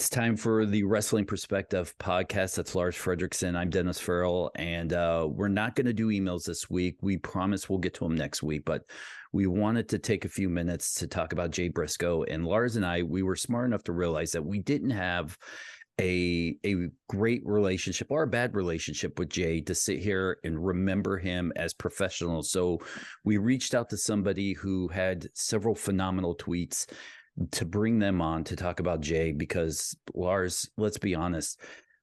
It's time for the Wrestling Perspective podcast. That's Lars Fredrickson. I'm Dennis Farrell, and we're not going to do emails this week. We promise we'll get to them next week, but we wanted to take a few minutes to talk about Jay Briscoe. And Lars and I, we were smart enough to realize that we didn't have a great relationship or a bad relationship with Jay to sit here and remember him as professionals. So we reached out to somebody who had several phenomenal tweets to bring them on to talk about Jay, because Lars, let's be honest,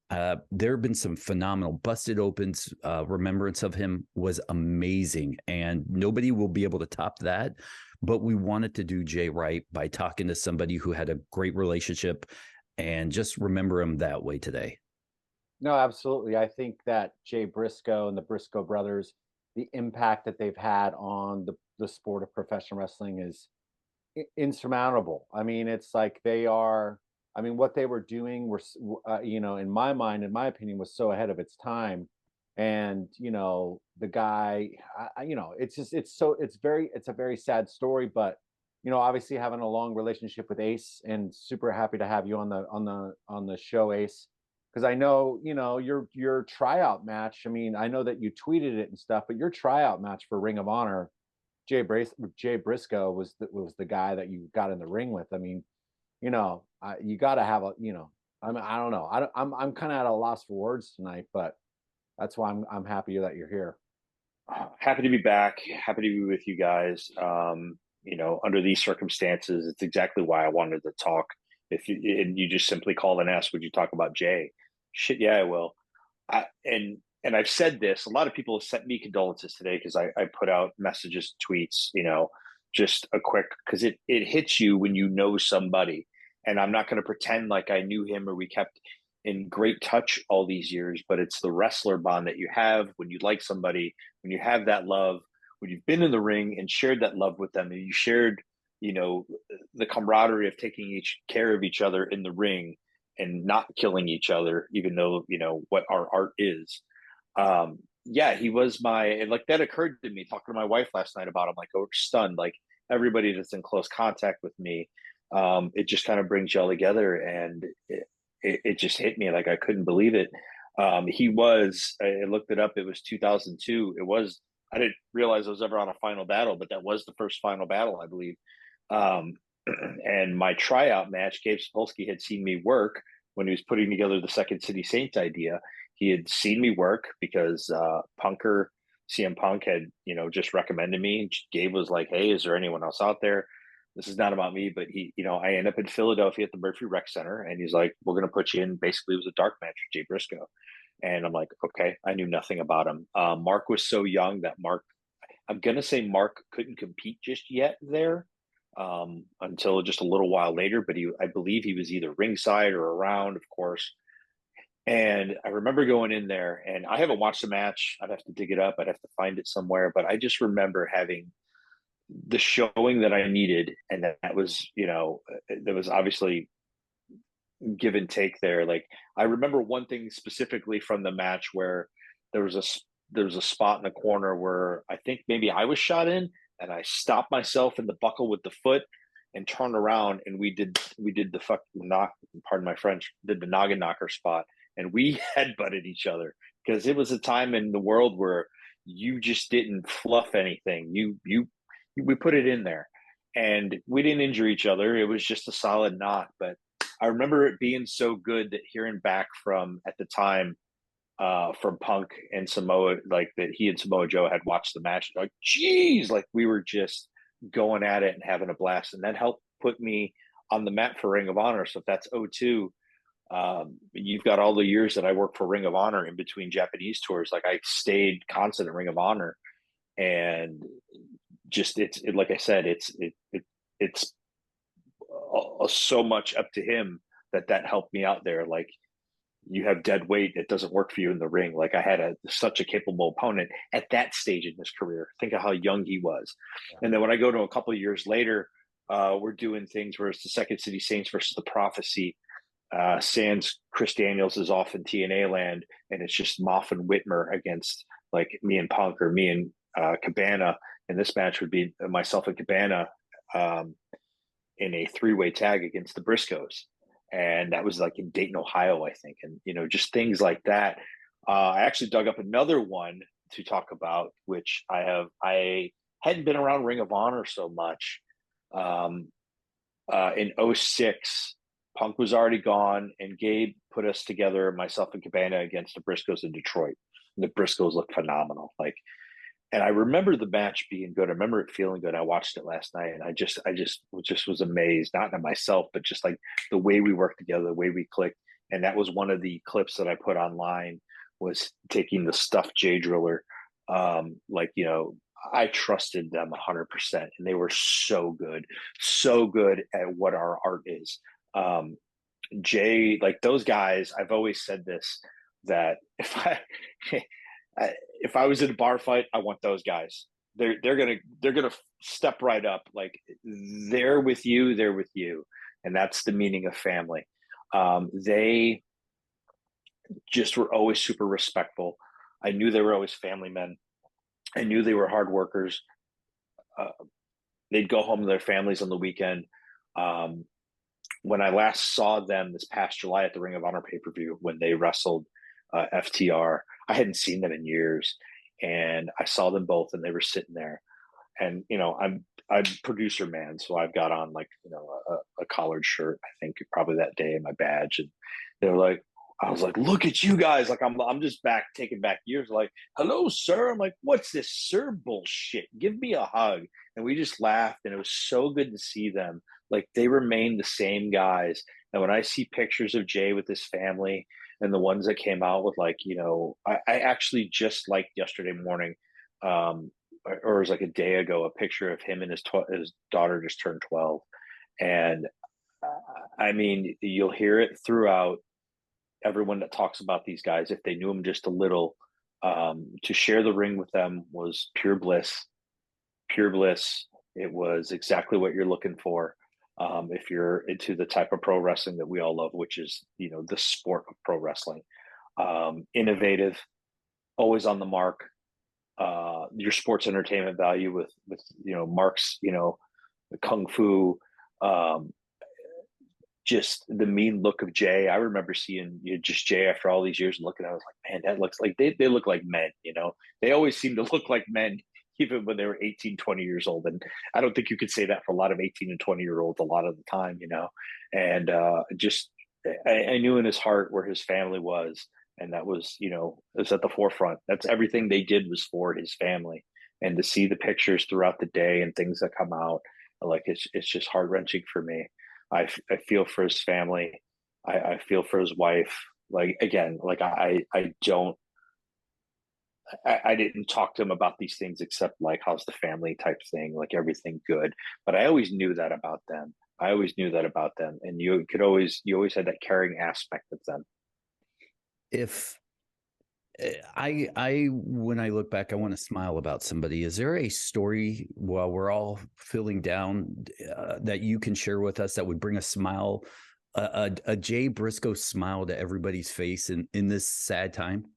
there have been some phenomenal busted opens. Remembrance of him was amazing, and nobody will be able to top that. But we wanted to do Jay right by talking to somebody who had a great relationship and just remember him that way today. No, absolutely. I think that Jay Briscoe and the Briscoe brothers, the impact that they've had on the sport of professional wrestling is insurmountable. I mean, it's like they are. I mean, what they were doing was, in my mind, in my opinion, was so ahead of its time. And the guy, it's just it's a very sad story. But obviously having a long relationship with Ace, and super happy to have you on the show, Ace, because I know your tryout match. I mean, I know that you tweeted it and stuff, but your tryout match for Ring of Honor, Jay Briscoe was the guy that you got in the ring with. I mean, you got to have I mean, I don't know. I'm kind of at a loss for words tonight, but that's why I'm happy that you're here. Happy to be back. Happy to be with you guys. Under these circumstances, it's exactly why I wanted to talk. If you just simply called and asked, would you talk about Jay? Shit, yeah, I will. And I've said this. A lot of people have sent me condolences today because I put out messages, tweets. Just a quick, because it hits you when you know somebody. And I'm not going to pretend like I knew him or we kept in great touch all these years, but it's the wrestler bond that you have when you like somebody, when you have that love, when you've been in the ring and shared that love with them, and you shared, the camaraderie of taking care of each other in the ring and not killing each other, even though, what our art is. Yeah, he was and like that occurred to me talking to my wife last night about him, like, oh, stunned, like everybody that's in close contact with me. It just kind of brings you all together, and it just hit me like I couldn't believe it. He was, I looked it up, it was 2002. I didn't realize I was ever on a final battle, but that was the first final battle, I believe. And my tryout match, Gabe Sapolsky had seen me work when he was putting together the Second City Saints idea. He had seen me work because CM Punk had, just recommended me. Gabe was like, hey, is there anyone else out there? This is not about me, but I end up in Philadelphia at the Murphy Rec Center, and he's like, we're going to put you in. Basically, it was a dark match for Jay Briscoe. And I'm like, okay, I knew nothing about him. Mark was so young that I'm going to say Mark couldn't compete just yet there until just a little while later, but I believe he was either ringside or around, of course. And I remember going in there, and I haven't watched the match. I'd have to dig it up. I'd have to find it somewhere, but I just remember having the showing that I needed. And that was, there was obviously give and take there. Like, I remember one thing specifically from the match where there was a spot in the corner where I think maybe I was shot in, and I stopped myself in the buckle with the foot and turned around, and we did the fuck knock, pardon my French, did the noggin knocker spot, and we headbutted each other because it was a time in the world where you just didn't fluff anything. We put it in there, and we didn't injure each other. It was just a solid knock. But I remember it being so good that hearing back from, at the time, from Punk and Samoa, like that he and Samoa Joe had watched the match. Like, geez, like we were just going at it and having a blast. And that helped put me on the map for Ring of Honor. So if that's 02, you've got all the years that I worked for Ring of Honor in between Japanese tours. Like, I stayed constant in Ring of Honor, and just like I said, it's so much up to him that helped me out there. Like, you have dead weight, it doesn't work for you in the ring. Like, I had such a capable opponent at that stage in his career. Think of how young he was. Yeah. And then when I go to a couple of years later, we're doing things where it's the Second City Saints versus the Prophecy. Sans Chris Daniels is off in TNA land, and it's just Moff and Whitmer against, like, me and Punk, or me and Cabana. And this match would be myself and Cabana in a three-way tag against the Briscoes. and that was like in Dayton, Ohio, I think. And, just things like that. I actually dug up another one to talk about, which I hadn't been around Ring of Honor so much. In 06, Punk was already gone, and Gabe put us together, myself and Cabana, against the Briscoes in Detroit. And the Briscoes looked phenomenal. And I remember the match being good. I remember it feeling good. I watched it last night, and I just was amazed, not at myself, but just like the way we worked together, the way we clicked. And that was one of the clips that I put online, was taking the stuffed Jay Driller. I trusted them 100%, and they were so good at what our art is. Jay, like those guys, I've always said this, that if I was in a bar fight, I want those guys. They're gonna step right up. Like they're with you, and that's the meaning of family. They just were always super respectful. I knew they were always family men. I knew they were hard workers. They'd go home to their families on the weekend. When I last saw them this past July at the Ring of Honor pay-per-view, when they wrestled FTR, I hadn't seen them in years, and I saw them both, and they were sitting there. And I'm producer man, so I've got on a collared shirt, I think probably that day, and my badge, and they were like, I was like, look at you guys. Like, I'm just taking back years. Like, hello, sir. I'm like, what's this sir bullshit? Give me a hug. And we just laughed, and it was so good to see them. Like, they remain the same guys. And when I see pictures of Jay with his family, and the ones that came out with I actually just liked yesterday morning, or it was like a day ago, a picture of him and his daughter just turned 12. And I mean, you'll hear it throughout. Everyone that talks about these guys, if they knew them just a little, to share the ring with them was pure bliss. It was exactly what you're looking for. If you're into the type of pro wrestling that we all love, which is, the sport of pro wrestling, innovative, always on the mark, your sports entertainment value with Mark's, the Kung Fu, just the mean look of Jay. I remember seeing just Jay after all these years and looking at it, I was like, man, that looks like they look like men, they always seem to look like men, even when they were 18, 20 years old. And I don't think you could say that for a lot of 18 and 20-year-olds a lot of the time, and I knew in his heart where his family was. And that was, it was at the forefront. That's everything they did was for his family. And to see the pictures throughout the day and things that come out, like, it's just heart wrenching for me. I feel for his family. I feel for his wife. Like, again, like I didn't talk to him about these things except like, how's the family type thing, like everything good. But I always knew that about them. And you always had that caring aspect of them. If when I look back, I want to smile about somebody. Is there a story while we're all feeling down that you can share with us that would bring a smile, a Jay Briscoe smile to everybody's face in this sad time?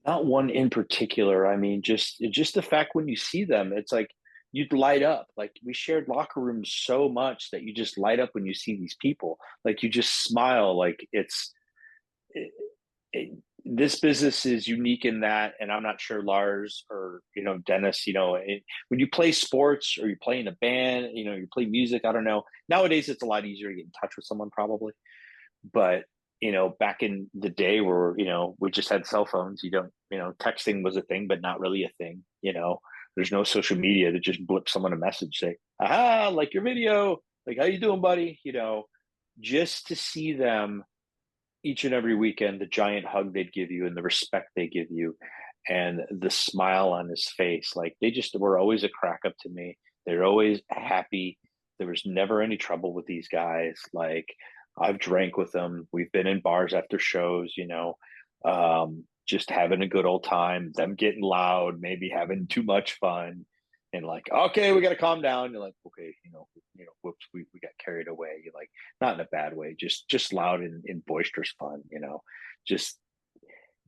Not one in particular. I mean, just the fact when you see them, it's like you'd light up. Like, we shared locker rooms so much that you just light up when you see these people. Like, you just smile. Like, this business is unique in that, and I'm not sure Lars or Dennis, when you play sports or you play in a band, you play music, I don't know, nowadays it's a lot easier to get in touch with someone probably, but back in the day where we just had cell phones, texting was a thing but not really a thing. There's no social media to just blip someone a message, say, aha, like your video, like, how you doing, buddy? Just to see them each and every weekend, the giant hug they'd give you and the respect they give you and the smile on his face. Like, they just were always a crack up to me. They're always happy. There was never any trouble with these guys. Like, I've drank with them. We've been in bars after shows, just having a good old time, them getting loud, maybe having too much fun. And like, okay, we got to calm down. You're like, okay, whoops, we got carried away. You're like, not in a bad way, just loud and boisterous fun, just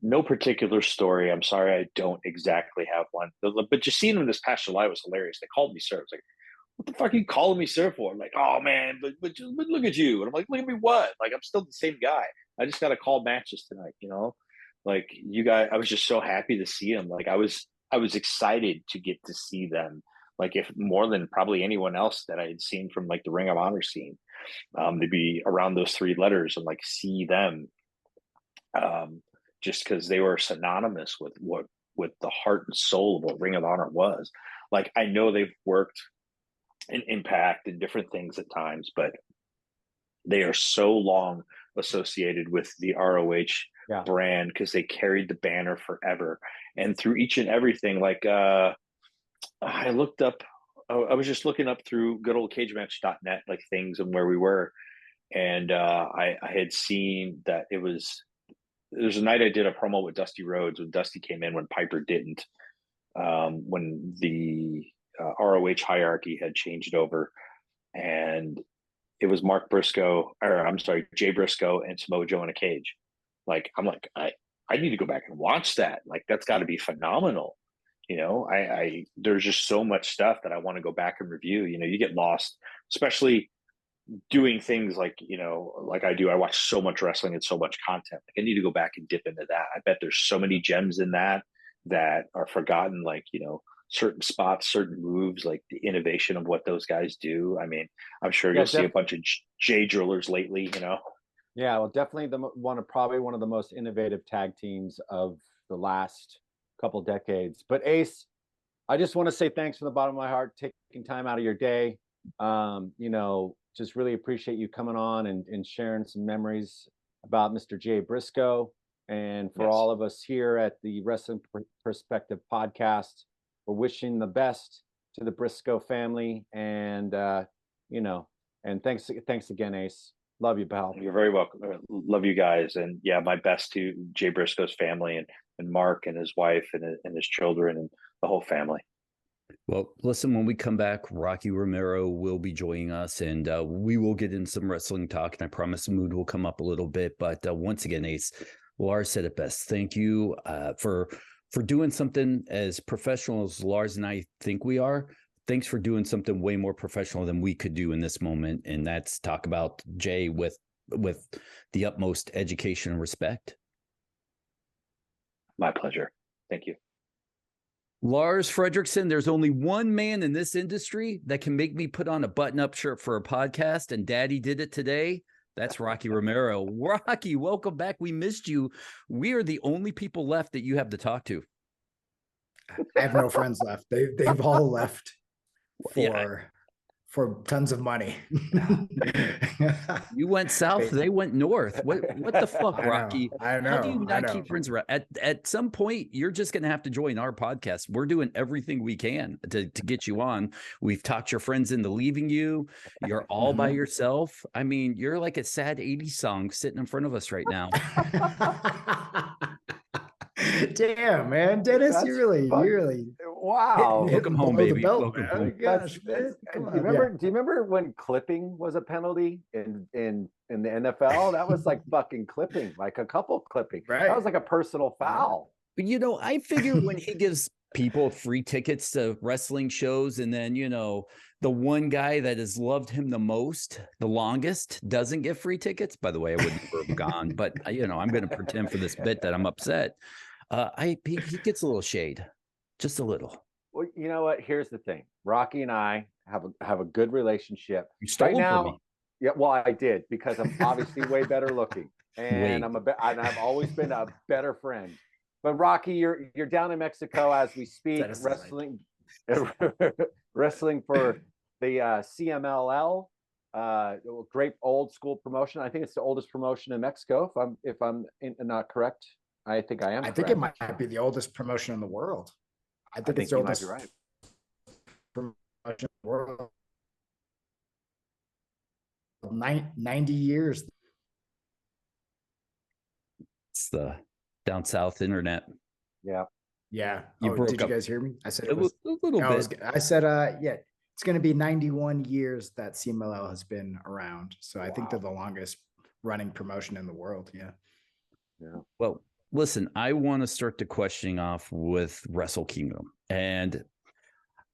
no particular story. I'm sorry, I don't exactly have one, but just seeing them this past July was hilarious. They called me sir. I was like, what the fuck are you calling me sir for? I'm like, oh man, but look at you. And I'm like, look at me what? Like, I'm still the same guy. I just got to call matches tonight, you know? Like, you guys, I was just so happy to see them. Like, I was excited to get to see them. Like, if more than probably anyone else that I had seen from like the Ring of Honor scene, to be around those three letters and like see them, just because they were synonymous with the heart and soul of what Ring of Honor was. Like, I know they've worked in Impact and different things at times, but they are so long associated with the ROH brand because they carried the banner forever. And through each and everything, like I looked up, I was just looking up through good old cagematch.net, like things and where we were. And I had seen that there's a night I did a promo with Dusty Rhodes when Dusty came in when Piper didn't, when the ROH hierarchy had changed over, and it was Jay Briscoe and Samoa Joe in a cage. Like, I'm like, I need to go back and watch that. Like, that's got to be phenomenal. You know, there's just so much stuff that I want to go back and review. You know, you get lost, especially doing things like, you know, like I do. I watch so much wrestling and so much content. Like, I need to go back and dip into that. I bet there's so many gems in that are forgotten, like, you know, certain spots, certain moves, like the innovation of what those guys do. I mean, I'm sure you'll see a bunch of J drillers lately, you know? Yeah, well, definitely probably one of the most innovative tag teams of the last couple decades. But Ace, I just want to say thanks from the bottom of my heart, taking time out of your day. You know, just really appreciate you coming on and sharing some memories about Mr. Jay Briscoe. And for all of us here at the Wrestling Perspective podcast, we're wishing the best to the Briscoe family. And, you know, and thanks again, Ace. Love you, pal. You're very welcome. Love you guys. And yeah, my best to Jay Briscoe's family and Mark and his wife and his children and the whole family. Well, listen, when we come back, Rocky Romero will be joining us, and we will get in some wrestling talk, and I promise the mood will come up a little bit. But once again, Ace, Lars said it best. Thank you for doing something as professional as Lars and I think we are. Thanks for doing something way more professional than we could do in this moment, and that's talk about Jay with the utmost education and respect. My pleasure. Thank you. Lars Fredrickson, there's only one man in this industry that can make me put on a button-up shirt for a podcast, and Daddy did it today. That's Rocky Romero. Rocky, welcome back. We missed you. We are the only people left that you have to talk to. I have no friends left. They've all left for tons of money. You went south, they went north. What the fuck, Rocky? I know. How do you not keep friends around? At some point, you're just going to have to join our podcast. We're doing everything we can to get you on. We've talked your friends into leaving you. You're all by yourself. I mean, you're like a sad 80s song sitting in front of us right now. Damn, man, Dennis, you really wow. Welcome home, baby. Welcome home. Gosh, do you remember when clipping was a penalty in the NFL? That was like fucking clipping, like a couple clipping. Right. That was like a personal foul. But you know, I figure when he gives people free tickets to wrestling shows, and then, you know, the one guy that has loved him the most, the longest, doesn't get free tickets. By the way, I would never have gone, but you know, I'm going to pretend for this bit that I'm upset. He gets a little shade, just a little. Well, you know what? Here's the thing: Rocky and I have a good relationship. You stole right now. From me. Yeah, well, I did, because I'm obviously way better looking, and I've always been a better friend. But Rocky, you're down in Mexico as we speak, wrestling for the CMLL, great old school promotion. I think it's the oldest promotion in Mexico, if I'm not correct. I think I am. I think it might be the oldest promotion in the world. I think it's the oldest promotion in the world. 90 years. It's the down south internet. Yeah. Did you guys hear me? I said it was a little bit. I said it's going to be 91 years that CMLL has been around. So I think they're the longest running promotion in the world. Yeah. Well, listen, I want to start the questioning off with Wrestle Kingdom. And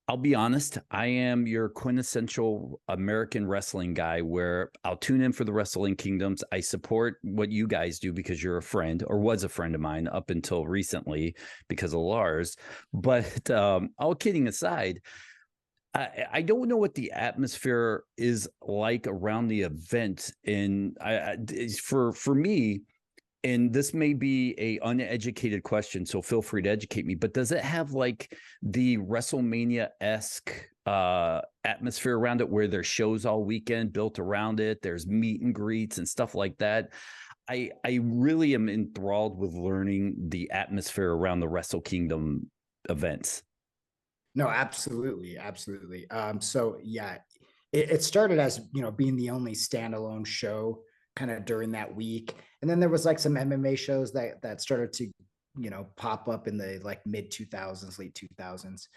I'll be honest, I am your quintessential American wrestling guy where I'll tune in for the Wrestling Kingdoms. I support what you guys do because you're a friend or was a friend of mine up until recently because of Lars. But all kidding aside, I don't know what the atmosphere is like around the event. And for me, and this may be a uneducated question, so feel free to educate me, but does it have like the WrestleMania-esque atmosphere around it where there's shows all weekend built around it, there's meet and greets and stuff like that? I really am enthralled with learning the atmosphere around the Wrestle Kingdom events. No, absolutely, absolutely. So yeah, it started as, being the only standalone show kind of during that week, and then there was like some MMA shows that started to, pop up in the like mid 2000s, late 2000s,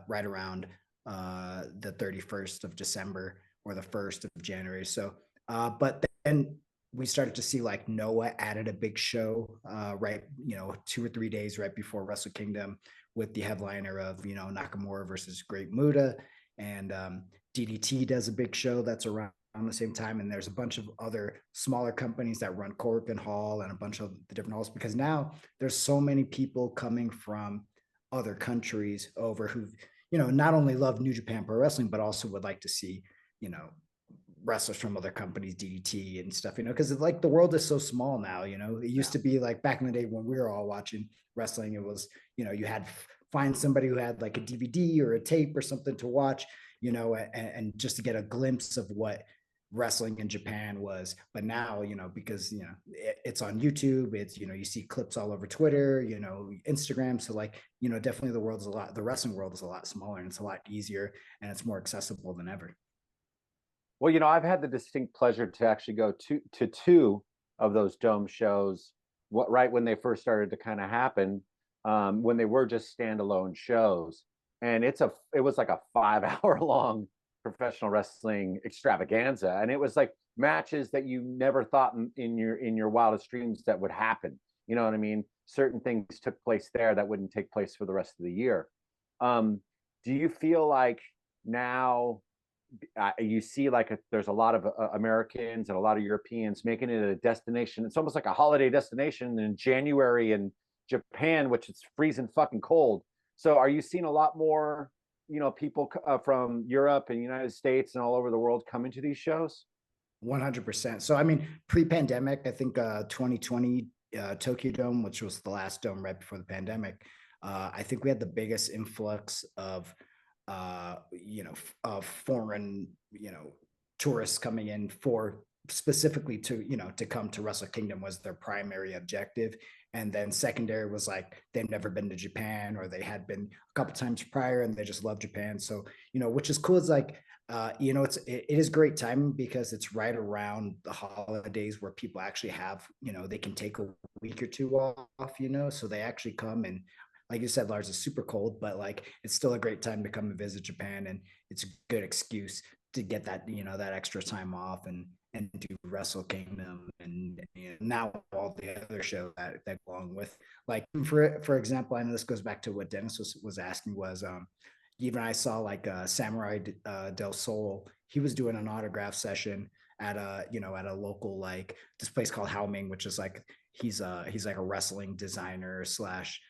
right around the 31st of December or the 1st of January. So, but then we started to see like Noah added a big show, right, 2 or 3 days right before Wrestle Kingdom, with the headliner of, Nakamura versus Great Muta. And DDT does a big show that's around the same time. And there's a bunch of other smaller companies that run Korakuen Hall and a bunch of the different halls, because now there's so many people coming from other countries over who, not only love New Japan Pro Wrestling, but also would like to see, wrestlers from other companies, DDT and stuff, because like the world is so small now. It used to be like back in the day when we were all watching wrestling, it was, you had find somebody who had like a DVD or a tape or something to watch, and just to get a glimpse of what wrestling in Japan was. But now, because it's on YouTube, it's, you see clips all over Twitter, Instagram. So like, definitely the wrestling world is a lot smaller, and it's a lot easier, and it's more accessible than ever. Well, I've had the distinct pleasure to actually go to two of those dome shows, right when they first started to kind of happen, when they were just standalone shows. And it was like a 5 hour long professional wrestling extravaganza. And it was like matches that you never thought in your wildest dreams that would happen. You know what I mean? Certain things took place there that wouldn't take place for the rest of the year. Do you feel like now you see like there's a lot of Americans and a lot of Europeans making it a destination? It's almost like a holiday destination in January in Japan, which is freezing fucking cold. So are you seeing a lot more, people from Europe and United States and all over the world coming to these shows? 100%. So, I mean, pre-pandemic, I think 2020 Tokyo Dome, which was the last dome right before the pandemic, I think we had the biggest influx of of foreign, tourists coming in for specifically to come to Wrestle Kingdom was their primary objective. And then secondary was like, they've never been to Japan, or they had been a couple times prior and they just love Japan. So, which is cool. It's like, it is great timing because it's right around the holidays where people actually have, they can take a week or two off, so they actually come. And like you said, Lars, is super cold, but like it's still a great time to come and visit Japan, and it's a good excuse to get that that extra time off and do Wrestle Kingdom and now all the other shows that go along with. Like for example, I know this goes back to what Dennis was asking, was even I saw like Samurai Del Sol. He was doing an autograph session at a local, like this place called Haoming, which is like he's like a wrestling designer slash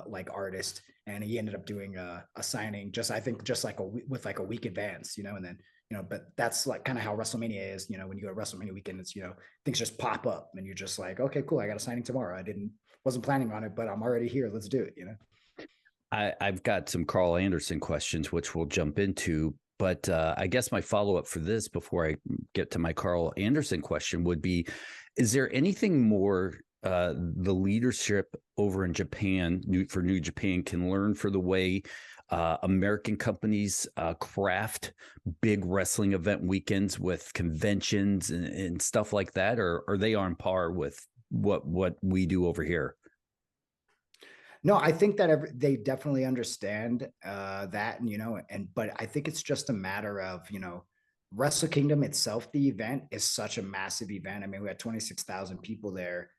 like artist, and he ended up doing a signing just like with like a week advance, and then but that's like kind of how WrestleMania is. When you go to WrestleMania weekend, it's things just pop up and you're just like, okay, cool, I got a signing tomorrow. Wasn't planning on it, but I'm already here, let's do it. I've got some Karl Anderson questions, which we'll jump into. But I guess my follow-up for this before I get to my Karl Anderson question would be, is there anything more the leadership over in Japan for New Japan can learn for the way American companies craft big wrestling event weekends with conventions and stuff like that? Or are they on par with what we do over here? No, I think that they definitely understand that, but I think it's just a matter of, Wrestle Kingdom itself, the event is such a massive event. I mean, we had 26,000 people there,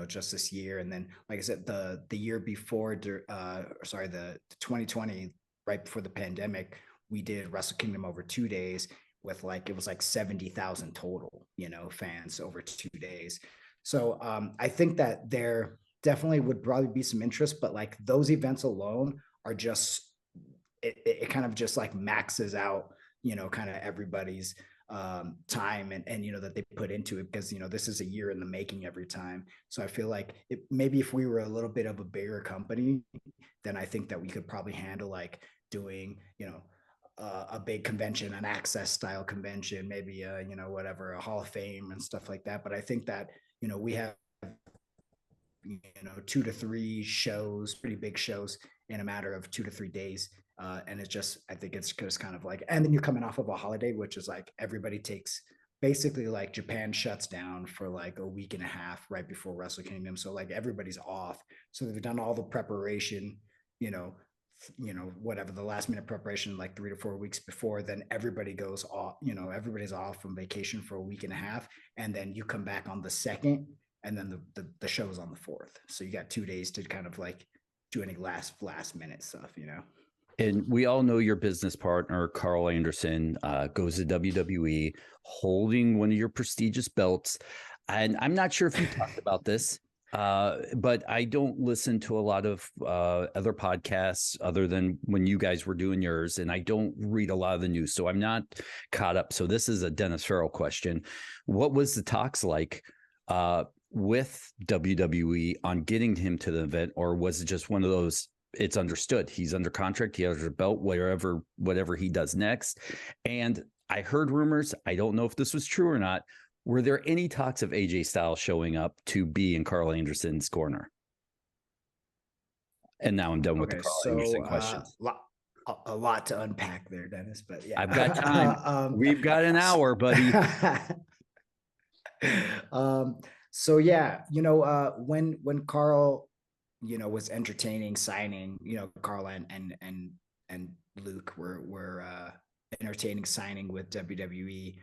just this year. And then, like I said, the year before, the 2020, right before the pandemic, we did Wrestle Kingdom over 2 days with like, it was like 70,000 total, fans over 2 days. So I think that there definitely would probably be some interest, but like those events alone are just, it kind of just like maxes out, kind of everybody's time and that they put into it, because this is a year in the making every time. So I feel like maybe if we were a little bit of a bigger company, then I think that we could probably handle like doing a big convention, an access style convention, maybe whatever, a Hall of Fame and stuff like that. But I think that we have 2 to 3 shows, pretty big shows, in a matter of 2 to 3 days. And it's just, I think it's just kind of like, and then you're coming off of a holiday, which is like everybody takes, basically like Japan shuts down for like a week and a half right before Wrestle Kingdom. So like everybody's off. So they've done all the preparation, whatever, the last minute preparation, like 3 to 4 weeks before, then everybody goes off, everybody's off from vacation for a week and a half. And then you come back on the 2nd, and then the show's on the 4th. So you got 2 days to kind of like do any last minute stuff, And we all know your business partner, Karl Anderson, goes to WWE holding one of your prestigious belts. And I'm not sure if you talked about this, but I don't listen to a lot of other podcasts other than when you guys were doing yours. And I don't read a lot of the news, so I'm not caught up. So this is a Dennis Farrell question. What was the talks like with WWE on getting him to the event? Or was it just one of those, it's understood, he's under contract, he has a belt, whatever he does next? And I heard rumors, I don't know if this was true or not, were there any talks of AJ Styles showing up to be in Karl Anderson's corner? And now I'm done with the Karl Anderson questions. A lot to unpack there, Dennis, but yeah. I've got time. We've got an hour, buddy. So yeah, when Karl, was entertaining signing, Karl and Luke were entertaining signing with WWE.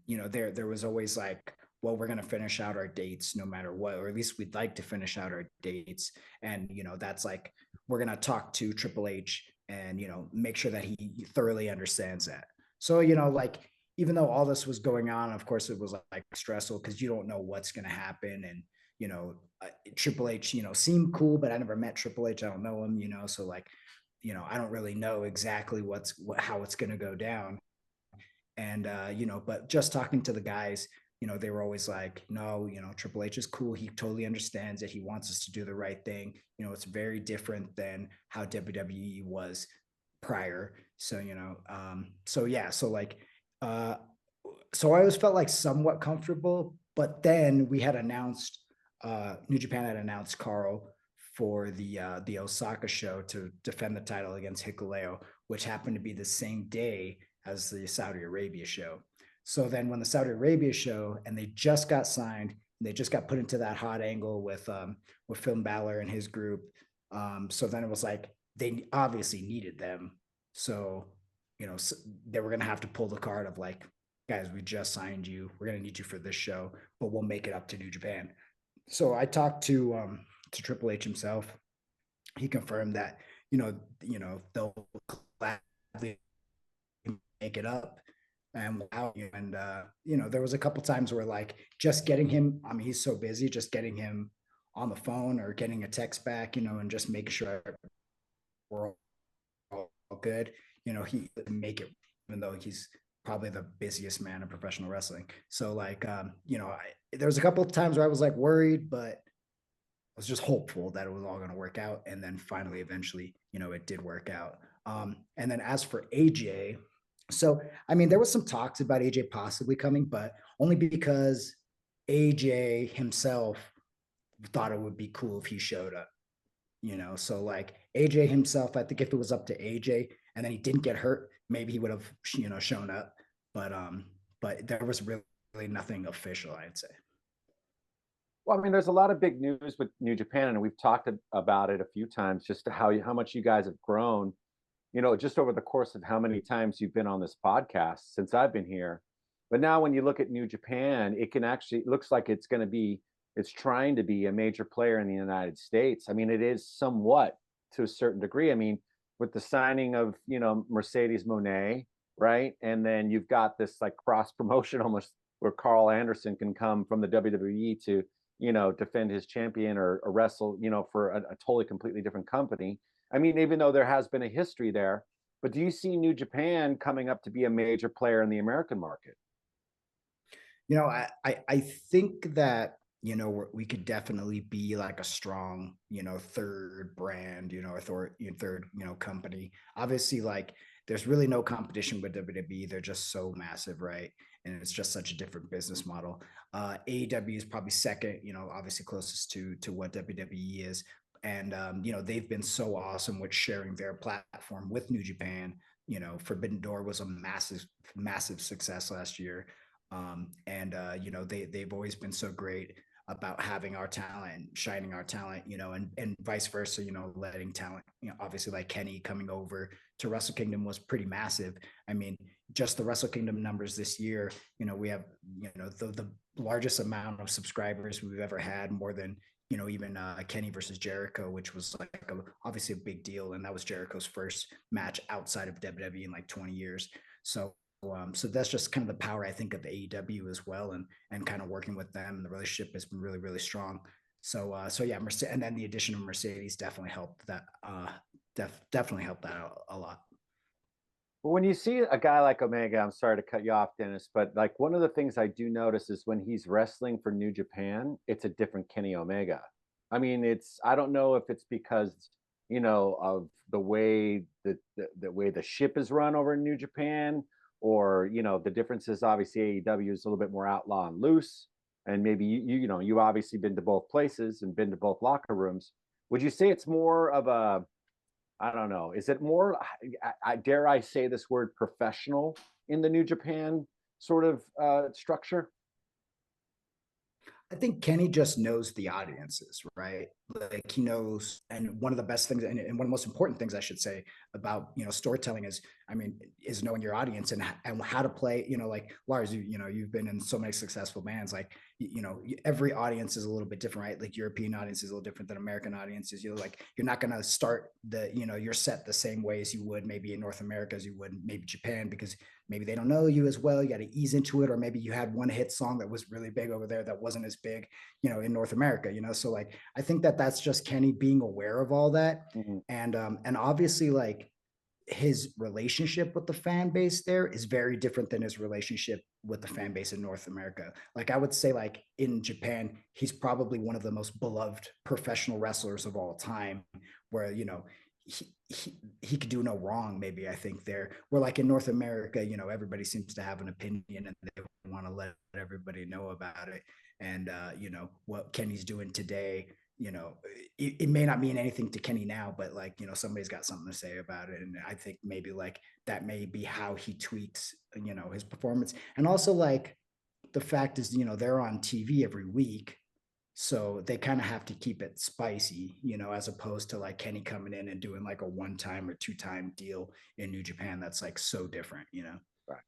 There was always like, well, we're going to finish out our dates no matter what, or at least we'd like to finish out our dates. And, that's like, we're going to talk to Triple H and, make sure that he thoroughly understands that. So, like, even though all this was going on, of course, it was like stressful because you don't know what's going to happen. And, Triple H, seemed cool, but I never met Triple H. I don't know him, so like, I don't really know exactly how it's going to go down. And, but just talking to the guys, they were always like, no, Triple H is cool. He totally understands it. He wants us to do the right thing. It's very different than how WWE was prior. So, so yeah, so like, so I always felt like somewhat comfortable, but then we had announced, New Japan had announced Karl for the Osaka show to defend the title against Hikuleo, which happened to be the same day as the Saudi Arabia show. So then when the Saudi Arabia show, and they just got signed, they just got put into that hot angle with Finn Balor and his group. So then it was like, they obviously needed them. So, they were going to have to pull the card of like, guys, we just signed you. We're going to need you for this show, but we'll make it up to New Japan. So I talked to Triple H himself. He confirmed that, they'll gladly make it up. And there was a couple times where like just getting him, I mean, he's so busy, just getting him on the phone or getting a text back, and just making sure we're all good. He make it, even though he's probably the busiest man in professional wrestling. So like, there was a couple of times where I was like worried, but I was just hopeful that it was all going to work out. And then finally, eventually, it did work out. And then as for AJ, so, I mean, there was some talks about AJ possibly coming, but only because AJ himself thought it would be cool if he showed up, so like AJ himself, I think if it was up to AJ and then he didn't get hurt, maybe he would have, shown up, but there was really nothing official, I'd say. Well, I mean, there's a lot of big news with New Japan, and we've talked about it a few times, just how much you guys have grown, just over the course of how many times you've been on this podcast since I've been here. But now when you look at New Japan, it looks like it's trying to be a major player in the United States. I mean, it is somewhat to a certain degree. I mean, with the signing of, Mercedes Moné, right? And then you've got this like cross promotion almost where Karl Anderson can come from the WWE to, defend his champion or wrestle, for a totally completely different company. I mean, even though there has been a history there, but do you see New Japan coming up to be a major player in the American market? I think that, we could definitely be like a strong, third brand, third, company. Obviously, like there's really no competition with WWE. They're just so massive, right? And it's just such a different business model. AEW is probably second, obviously closest to what WWE is. And they've been so awesome with sharing their platform with New Japan. Forbidden Door was a massive success last year. They've always been so great about having our talent, shining our talent, and vice versa, letting talent, obviously like Kenny coming over to Wrestle Kingdom was pretty massive. I mean, just the Wrestle Kingdom numbers this year, we have, the largest amount of subscribers we've ever had, more than, even Kenny versus Jericho, which was like obviously a big deal. And that was Jericho's first match outside of WWE in like 20 years. So that's just kind of the power, I think, of AEW as well, and kind of working with them. The relationship has been really, really strong. So yeah, and then the addition of Mercedes definitely helped that. Definitely helped that out a lot. Well, when you see a guy like Omega, I'm sorry to cut you off, Dennis, but like one of the things I do notice is when he's wrestling for New Japan, it's a different Kenny Omega. I mean, I don't know if it's because of the way the way the ship is run over in New Japan, or the difference is obviously AEW is a little bit more outlaw and loose, and maybe you've obviously been to both places and been to both locker rooms. Would you say it's more of a, I don't know, is it more, dare I say this word, professional in the New Japan sort of structure? I think Kenny just knows the audiences, right? Like he knows, and one of the best things, and one of the most important things I should say about storytelling is, is knowing your audience and how to play. Like Lars, you've been in so many successful bands. Like every audience is a little bit different, right? Like European audience is a little different than American audiences. Like you're not going to start your set the same way as you would maybe in North America as you would maybe Japan, because maybe they don't know you as well. You got to ease into it, or maybe you had one hit song that was really big over there that wasn't as big, in North America. So like I think that's just Kenny being aware of all that, mm-hmm. And obviously like his relationship with the fan base there is very different than his relationship with the fan base in North America. Like I would say, like in Japan, he's probably one of the most beloved professional wrestlers of all time, where he could do no wrong, maybe. I think there, where like in North America, everybody seems to have an opinion and they want to let everybody know about it. And what Kenny's doing today, it may not mean anything to Kenny now, but like somebody's got something to say about it. And I think maybe like that may be how he tweaks his performance. And also like the fact is, they're on TV every week, so they kind of have to keep it spicy, as opposed to like Kenny coming in and doing like a 1-time or 2-time deal in New Japan. That's like so different. Right.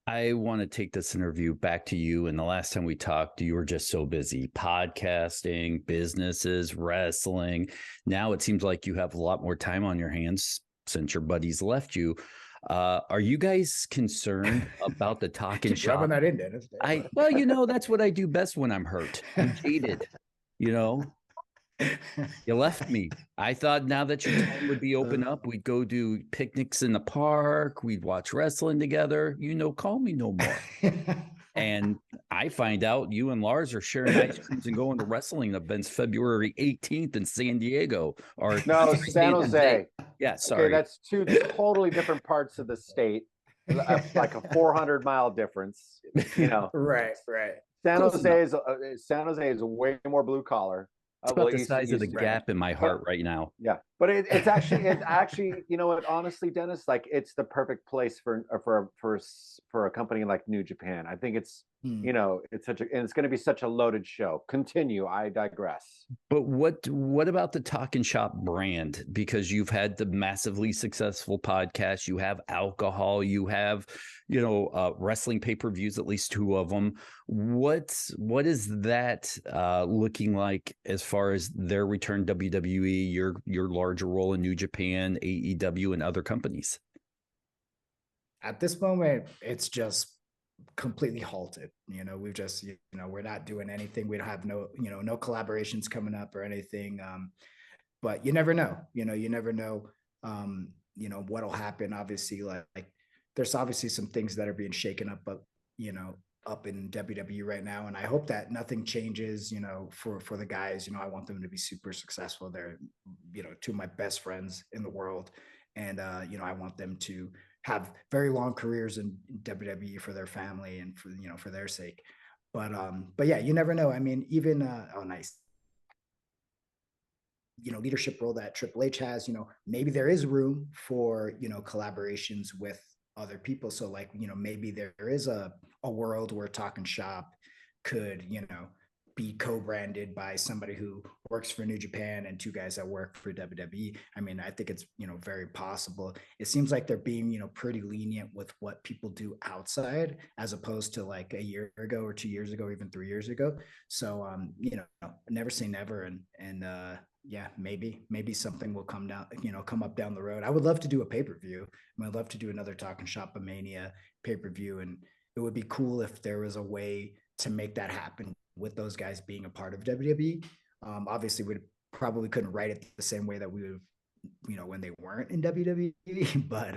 I want to take this interview back to you. And the last time we talked, you were just so busy podcasting, businesses, wrestling. Now it seems like you have a lot more time on your hands since your buddies left you. Are you guys concerned about the TalkNShop? Rubbing that in, Dennis. Well, that's what I do best when I'm hurt and jaded. You left me. I thought now that your time would be open up, we'd go do picnics in the park. We'd watch wrestling together. Call me no more. And I find out you and Lars are sharing ice creams and going to wrestling events February 18th in San Diego. Or no, San Jose. Yeah, sorry. Okay, that's two totally different parts of the state. Like a 400-mile difference. Right. San Jose is way more blue collar. It's about the size of the gap in my heart right now. Yeah, but it's actually, honestly, Dennis, like it's the perfect place for a company like New Japan. I think it's You know, it's it's going to be such a loaded show. Continue. I digress. But what about the TalkNShop brand? Because you've had the massively successful podcast, you have alcohol, you have, wrestling pay-per-views, at least 2 of them. What is that looking like as far as their return, WWE, your larger role in New Japan, AEW, and other companies? At this moment, it's just completely halted. We've just, we're not doing anything. We don't have no collaborations coming up or anything. But you never know. You never know. What'll happen. Obviously, like there's obviously some things that are being shaken up, but up in WWE right now, and I hope that nothing changes. For the guys, I want them to be super successful. They're 2 of my best friends in the world, and I want them to have very long careers in WWE for their family and for their sake. But yeah, you never know. I mean, even nice. Leadership role that Triple H has, maybe there is room for, collaborations with other people. So like, maybe there is a world where TalkNShop could, be co-branded by somebody who works for New Japan and 2 guys that work for WWE. I mean, I think it's, very possible. It seems like they're being, pretty lenient with what people do outside, as opposed to like a year ago or 2 years ago, or even 3 years ago. So, never say never. And yeah, maybe something will come up down the road. I would love to do a pay-per-view. I'd love to do another Talk and Mania pay-per-view. And it would be cool if there was a way to make that happen with those guys being a part of WWE. Obviously, we probably couldn't write it the same way that we would, when they weren't in WWE. But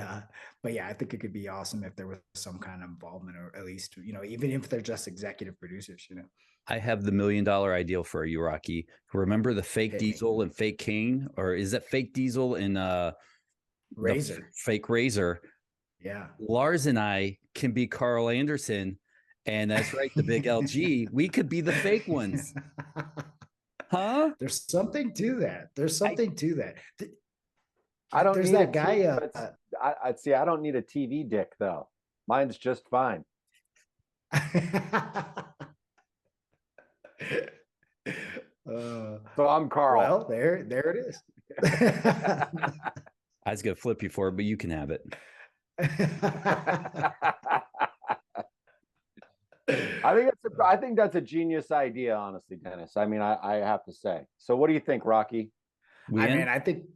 yeah, I think it could be awesome if there was some kind of involvement, or at least, even if they're just executive producers. I have the $1 million idea for you, Rocky. Remember the fake Diesel and fake Kane, or is that fake Diesel and Razor? Fake Razor. Yeah. Lars and I can be Karl Anderson, and that's right, the big LG. We could be the fake ones. Huh? There's something to that. I don't There's need that guy. I'd see. I don't need a TV dick though. Mine's just fine. So I'm Karl. Well, there it is. I was gonna flip you for it, but you can have it. I think that's a genius idea, honestly, Dennis. I mean, I have to say. So what do you think, Rocky? I think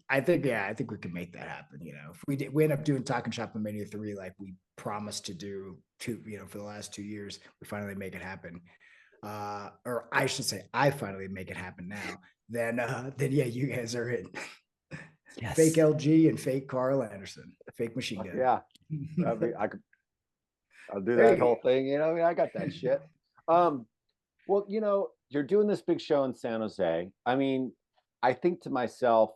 we can make that happen. If we end up doing TalkNShop and Mania 3, like we promised to do for the last 2 years, we finally make it happen. Or I should say, I finally make it happen now. Then yeah, you guys are in. Yes. Fake LG and fake Karl Anderson, fake Machine Gun. Yeah, I'll do that whole thing. I got that shit. Well, you're doing this big show in San Jose. I mean, I think to myself,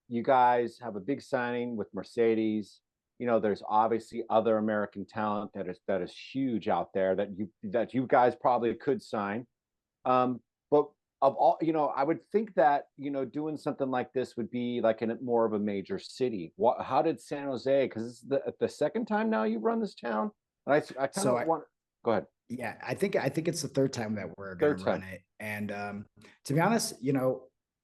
you guys have a big signing with Mercedes. There's obviously other American talent that is huge out there that you guys probably could sign. But of all, I would think that, doing something like this would be like in more of a major city. How did San Jose, because it's the second time now you run this town? And I kind of want, go ahead. Yeah, I think it's the 3rd time that we're going to run it. And to be honest,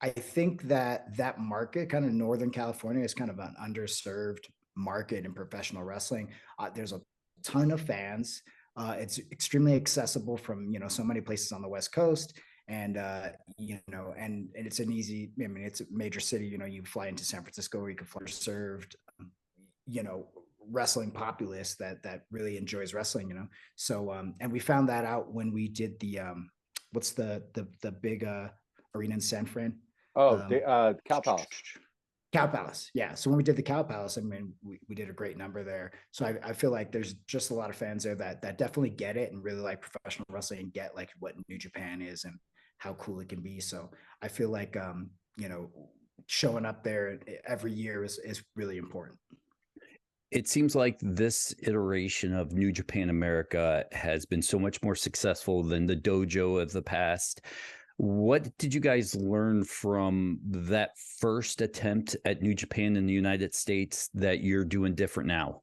I think that market, kind of Northern California, is kind of an underserved market in professional wrestling. There's a ton of fans. It's extremely accessible from, so many places on the West Coast. And, and it's an easy, it's a major city, you fly into San Francisco, or you can fly served, wrestling populace that really enjoys wrestling, So, and we found that out when we did the, what's the big arena in San Fran? Cow Palace. Cow Palace. Yeah. So when we did the Cow Palace, we did a great number there. So I feel like there's just a lot of fans there that definitely get it and really like professional wrestling and get like what New Japan is and how cool it can be. So I feel like, showing up there every year is really important. It seems like this iteration of New Japan America has been so much more successful than the Dojo of the past. What did you guys learn from that first attempt at New Japan in the United States that you're doing different now?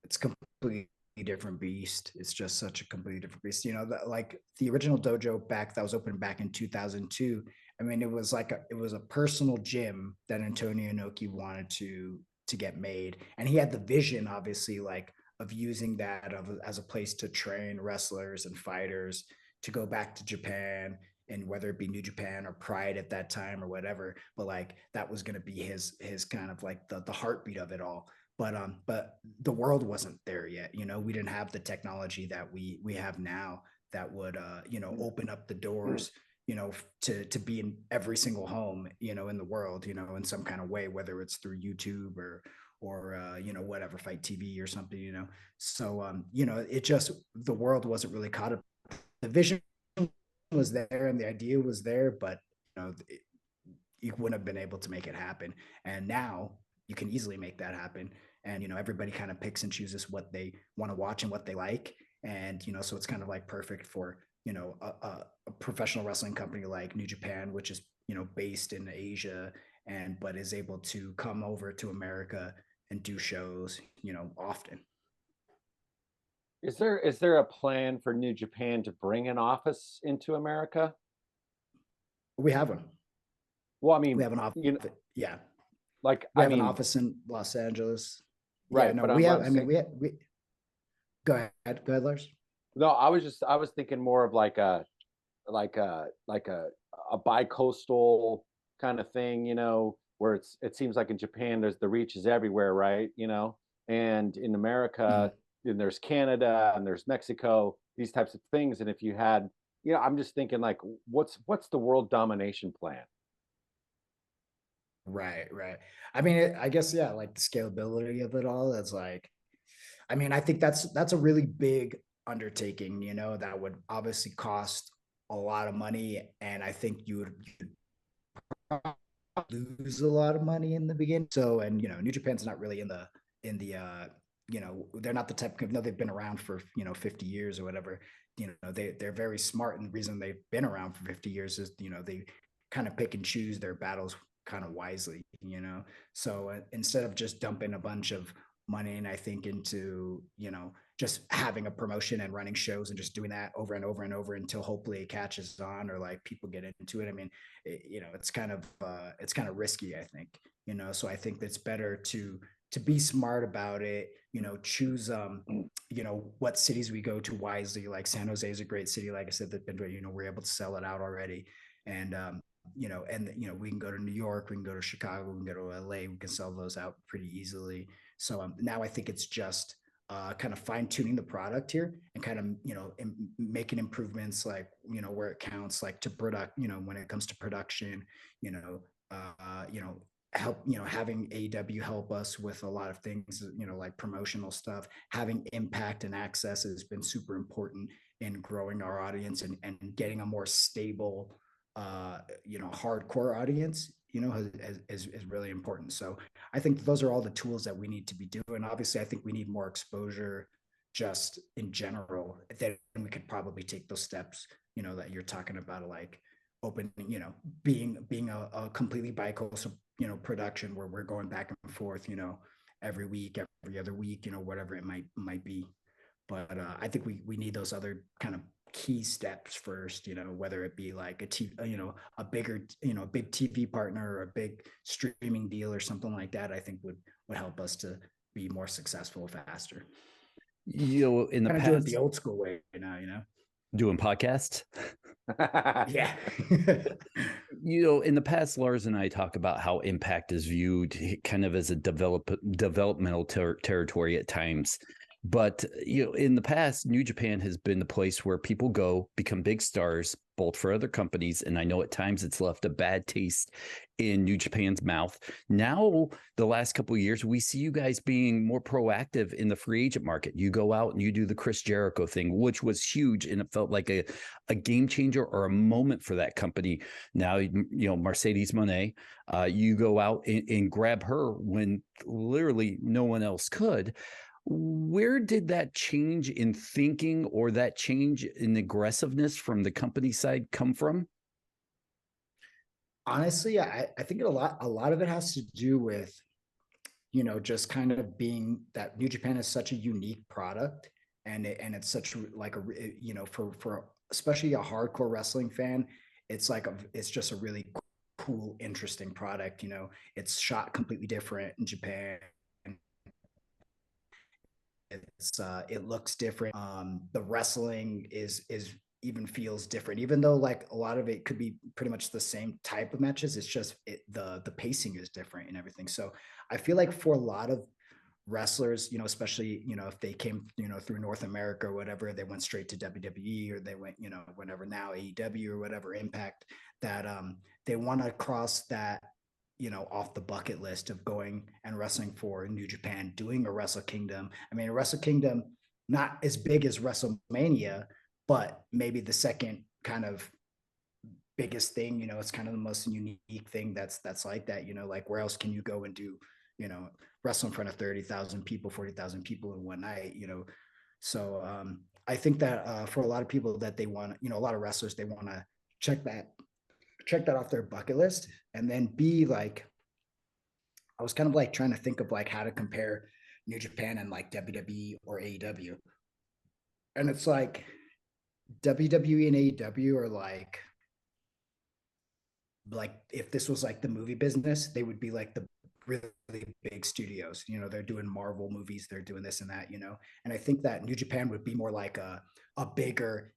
It's completely different beast. It's just such a completely different beast. You know, like the original dojo that was opened back in 2002. I mean, it was a personal gym that Antonio Inoki wanted to get made, and he had the vision, obviously, like of using that as a place to train wrestlers and fighters to go back to Japan, and whether it be New Japan or Pride at that time or whatever. But like that was going to be his kind of like the heartbeat of it all. But the world wasn't there yet. You know, we didn't have the technology that we have now that would you know, open up the doors, you know, to be in every single home, you know, in the world, you know, in some kind of way, whether it's through YouTube or you know, whatever, Fight TV or something, you know. So you know, it just, the world wasn't really caught up. The vision was there and the idea was there, but you know, you wouldn't have been able to make it happen. And now you can easily make that happen. And you know, everybody kind of picks and chooses what they want to watch and what they like. And you know, so it's kind of like perfect for, you know, a professional wrestling company like New Japan, which is, you know, based in Asia, and but is able to come over to America and do shows, you know, often. Is there a plan for New Japan to bring an office into America? We have one. Well, I We mean, have an office. you know, Yeah, like we I have an mean, office in Los Angeles. Yeah, right? no, But we have. I'm I mean, saying, we go ahead, Lars. no, I was thinking more of like a bi-coastal kind of thing, you know, where it seems like in Japan the reach is everywhere, right? You know, and in Mhm. America, and there's Canada and there's Mexico, these types of things. And if you had, you know, I'm just thinking like, what's the world domination plan? Right, right. I mean, I guess, yeah, like the scalability of it all. That's like, I mean, I think that's a really big undertaking. You know, that would obviously cost a lot of money, and I think you'd lose a lot of money in the beginning. So, and you know, New Japan's not really in the you know, they're not the type of, no, they've been around for, you know, 50 years or whatever. You know, they're very smart, and the reason they've been around for 50 years is, you know, they kind of pick and choose their battles kind of wisely, you know. So instead of just dumping a bunch of money, and I think into, you know, just having a promotion and running shows and just doing that over and over and over until hopefully it catches on or like people get into it. I mean, you know, it's kind of risky, I think, you know. So I think that's better to be smart about it, you know, choose you know, what cities we go to wisely. Like San Jose is a great city, like I said, that been, you know, we're able to sell it out already. And you know, and you know, we can go to New York, we can go to Chicago, we can go to LA, we can sell those out pretty easily. So now I think it's just kind of fine tuning the product here and kind of, you know, making improvements, like, you know, where it counts, like to product, you know, when it comes to production, you know, help, you know, having AEW help us with a lot of things, you know, like promotional stuff. Having impact and access has been super important in growing our audience and getting a more stable, you know, hardcore audience, you know, is really important. So I think those are all the tools that we need to be doing. Obviously, I think we need more exposure just in general. Then we could probably take those steps, you know, that you're talking about, like opening, you know, being a completely bi-coastal, you know, production where we're going back and forth, you know, every week, every other week, you know, whatever it might be. But I think we need those other kind of key steps first, you know, whether it be like you know, a bigger, you know, a big TV partner or a big streaming deal or something like that. I think would help us to be more successful faster. You know, in the Kind of do it past, the old school way now, you know. doing podcasts. Yeah. You know, in the past, Lars and I talk about how Impact is viewed kind of as a developmental territory at times. But, you know, in the past, New Japan has been the place where people go, become big stars, both for other companies. And I know at times it's left a bad taste in New Japan's mouth. Now, the last couple of years, we see you guys being more proactive in the free agent market. You go out and you do the Chris Jericho thing, which was huge. And it felt like a game changer or a moment for that company. Now, you know, Mercedes Moné, you go out and grab her when literally no one else could. Where did that change in thinking or that change in aggressiveness from the company side come from? Honestly, I think a lot of it has to do with, you know, just kind of being that New Japan is such a unique product and it's such like for especially a hardcore wrestling fan, it's just a really cool, interesting product. It's shot completely different in Japan. It looks different. The wrestling is even feels different, even though like a lot of it could be pretty much the same type of matches. It's just the pacing is different and everything. So I feel like for a lot of wrestlers, especially, if they came, through North America or whatever, they went straight to WWE, or they went, whatever, now AEW or whatever, Impact, that they want to cross that, off the bucket list of going and wrestling for New Japan, doing a Wrestle Kingdom. I mean, a Wrestle Kingdom, not as big as WrestleMania, but maybe the second kind of biggest thing. It's kind of the most unique thing that's like that. Like where else can you go and do, wrestle in front of 30,000 people, 40,000 people in one night? So I think that for a lot of people that they want, a lot of wrestlers, they want to check that off their bucket list, and then be like, I was kind of like trying to think of like how to compare New Japan and like WWE or AEW. And it's like WWE and AEW are like if this was like the movie business, they would be like the really big studios. They're doing Marvel movies, they're doing this and that. And I think that New Japan would be more like a bigger,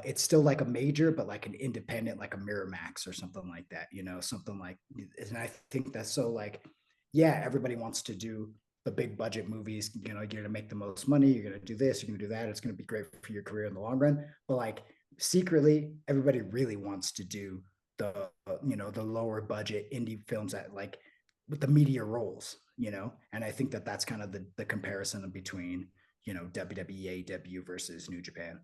it's still like a major, but like an independent, like a Miramax or something like that. Something like, and I think that's so like, yeah, everybody wants to do the big budget movies. You're going to make the most money, you're going to do this, you're going to do that, it's going to be great for your career in the long run. But like secretly, everybody really wants to do the the lower budget indie films that like with the media roles. And I think that that's kind of the comparison between WWE, AEW versus New Japan.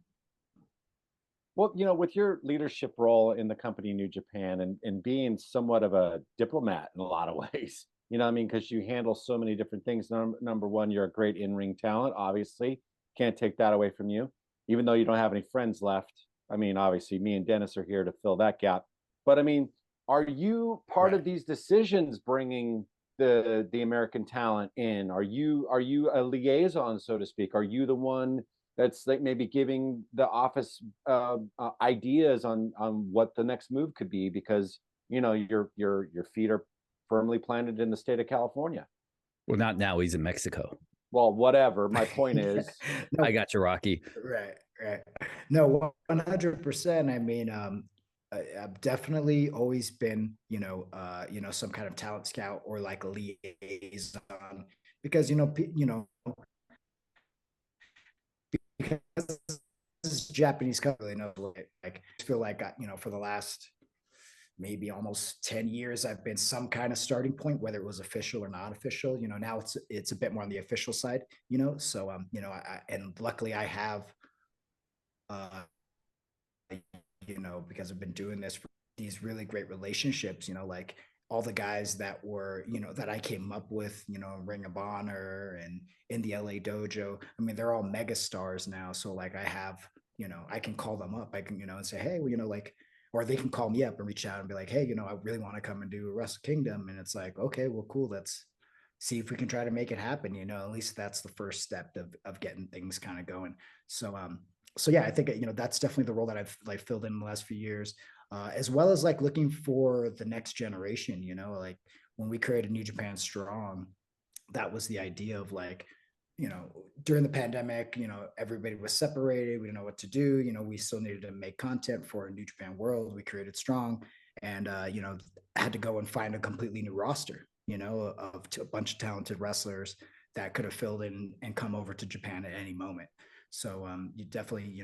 Well, with your leadership role in the company New Japan, and being somewhat of a diplomat in a lot of ways, what I mean, because you handle so many different things. Number one, you're a great in-ring talent, obviously. Can't take that away from you, even though you don't have any friends left. I mean, obviously, me and Dennis are here to fill that gap. But I mean, are you part of these decisions, bringing the American talent in? Are you a liaison, so to speak? Are you the one that's like maybe giving the office ideas on what the next move could be, because your feet are firmly planted in the state of California? Well, not now. He's in Mexico. Well, whatever. My point is, No, I got you, Rocky. right. No, 100%. I mean, I've definitely always been, some kind of talent scout or like a liaison, because because this is Japanese company, like I feel like for the last maybe almost 10 years, I've been some kind of starting point, whether it was official or not official. Now it's a bit more on the official side. So and luckily I have because I've been doing this for these really great relationships, like all the guys that were, that I came up with, Ring of Honor and in the LA Dojo. I mean, they're all mega stars now. So like I have, I can call them up. I can, and say, hey, well, like, or they can call me up and reach out and be like, hey, I really want to come and do Wrestle Kingdom. And it's like, okay, well, cool. Let's see if we can try to make it happen. At least that's the first step of getting things kind of going. So yeah, I think that's definitely the role that I've like filled in the last few years, as well as like looking for the next generation. Like when we created New Japan Strong, that was the idea of like, during the pandemic, everybody was separated. We didn't know what to do. We still needed to make content for a New Japan World. We created Strong, and had to go and find a completely new roster, of a bunch of talented wrestlers that could have filled in and come over to Japan at any moment. So you definitely,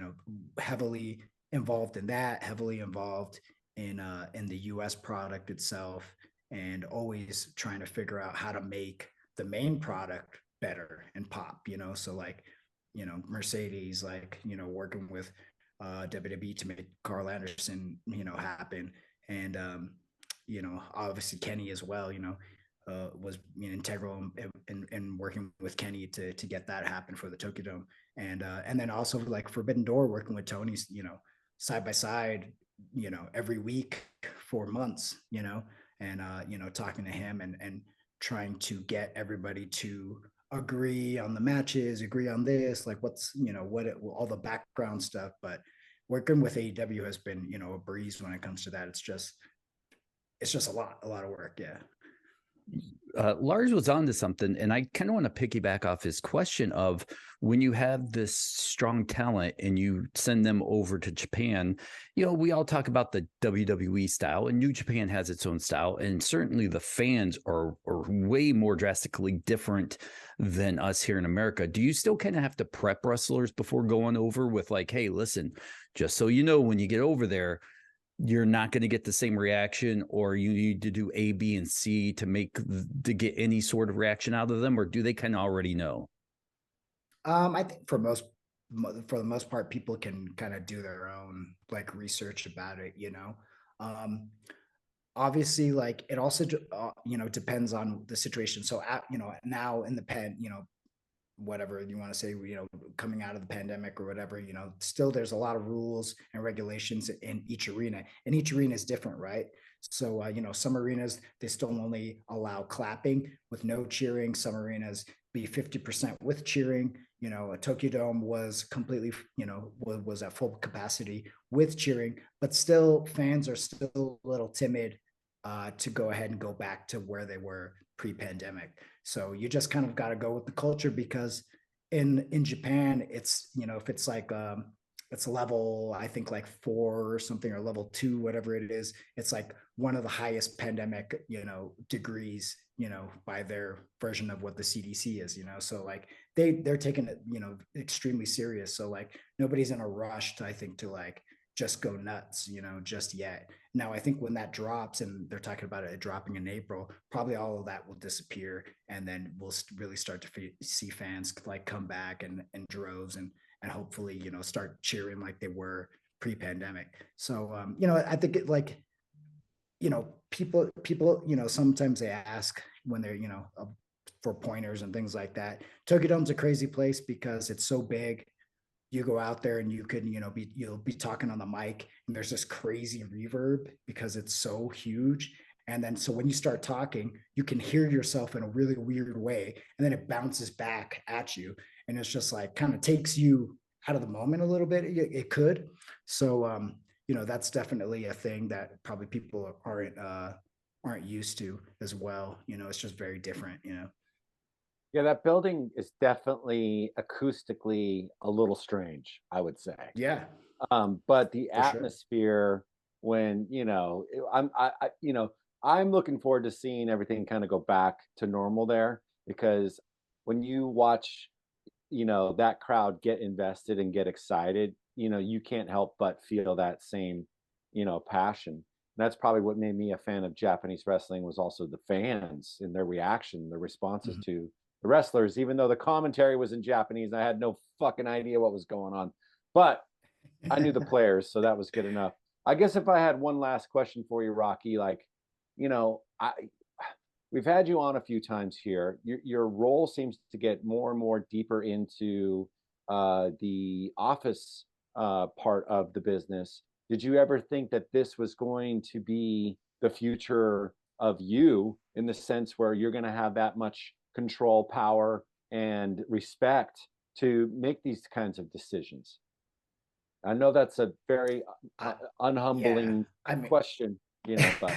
heavily involved in that, heavily involved in the US product itself, and always trying to figure out how to make the main product better and pop. So like, Mercedes, like, working with WWE to make Karl Anderson, happen. And obviously Kenny as well, was integral in working with Kenny to get that happen for the Tokyo Dome. And then also like Forbidden Door, working with Tony's, side by side, every week for months, and talking to him and trying to get everybody to agree on the matches, agree on this, like what's, all the background stuff. But working with AEW has been, a breeze when it comes to that. It's just a lot of work. Yeah. Lars was on to something, and I kind of want to piggyback off his question of when you have this strong talent and you send them over to Japan, we all talk about the WWE style, and New Japan has its own style, and certainly the fans are way more drastically different than us here in America. Do you still kind of have to prep wrestlers before going over with like, hey, listen, just so you know, when you get over there, you're not going to get the same reaction, or you need to do A, B, and C to get any sort of reaction out of them? Or do they kind of already know? I think for the most part, people can kind of do their own like research about it, obviously, like it also, depends on the situation. So, now in the whatever you want to say, coming out of the pandemic or whatever, still there's a lot of rules and regulations in each arena, and each arena is different, right? So, some arenas, they still only allow clapping with no cheering. Some arenas be 50% with cheering. A Tokyo Dome was completely, was at full capacity with cheering, but still fans are still a little timid to go ahead and go back to where they were pre-pandemic. So you just kind of got to go with the culture, because in Japan, it's, if it's like it's level, I think like 4 or something, or level 2, whatever it is, it's like one of the highest pandemic, degrees, by their version of what the CDC is, so like they're taking it, extremely serious. So like nobody's in a rush to, I think, to like just go nuts, just yet. Now, I think when that drops, and they're talking about it dropping in April, probably all of that will disappear. And then we'll really start to see fans like come back and droves, and hopefully, start cheering like they were pre-pandemic. So, I think it like, people, sometimes they ask when they're, for pointers and things like that. Tokyo Dome's a crazy place because it's so big. You go out there and you could, you'll be talking on the mic, and there's this crazy reverb because it's so huge. And then, so when you start talking, you can hear yourself in a really weird way, and then it bounces back at you. And it's just like, kind of takes you out of the moment a little bit. It could. So, that's definitely a thing that probably people aren't used to as well. It's just very different, Yeah, that building is definitely acoustically a little strange, I would say. Yeah. But the For sure. atmosphere, when I'm looking forward to seeing everything kind of go back to normal there, because when you watch, that crowd get invested and get excited, you can't help but feel that same, passion. And that's probably what made me a fan of Japanese wrestling, was also the fans and their reaction, their responses to the wrestlers, even though the commentary was in Japanese. I had no fucking idea what was going on, but I knew the players, so that was good enough. I guess if I had one last question for you, Rocky, like, we've had you on a few times here. Your role seems to get more and more deeper into the office part of the business. Did you ever think that this was going to be the future of you, in the sense where you're going to have that much control, power, and respect to make these kinds of decisions? I know that's a very unhumbling question, but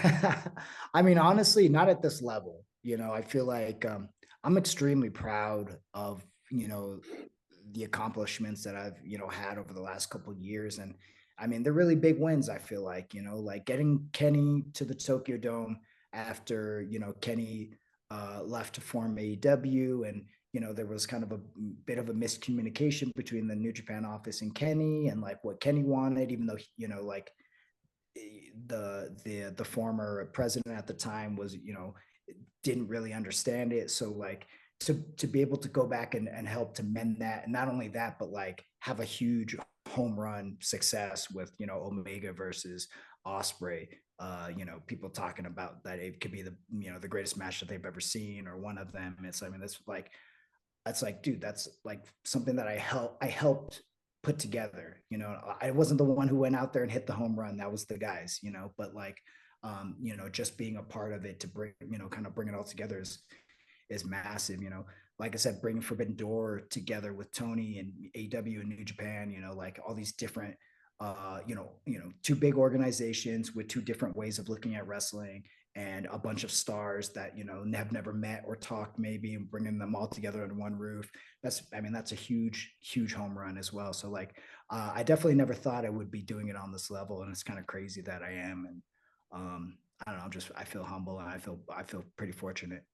I mean, honestly, not at this level. I feel like I'm extremely proud of, the accomplishments that I've, had over the last couple of years. And I mean, they're really big wins, I feel like, like getting Kenny to the Tokyo Dome after, Kenny left to form AEW. And, there was kind of a bit of a miscommunication between the New Japan office and Kenny, and like what Kenny wanted, even though, like the former president at the time was, didn't really understand it. So like to be able to go back and help to mend that. And not only that, but like have a huge home run success with, Omega versus Ospreay. People talking about that it could be the, the greatest match that they've ever seen, or one of them. That's like, dude, that's like something that I helped put together. I wasn't the one who went out there and hit the home run. That was the guys, but like, just being a part of it to bring, kind of bring it all together is massive. Like I said, bringing Forbidden Door together with Tony and AEW and New Japan, like all these different, two big organizations with two different ways of looking at wrestling, and a bunch of stars that have never met or talked, maybe, and bringing them all together under one roof. That's a huge home run as well. So I definitely never thought I would be doing it on this level, and it's kind of crazy that I am. And I don't know, I feel humble, and I feel pretty fortunate.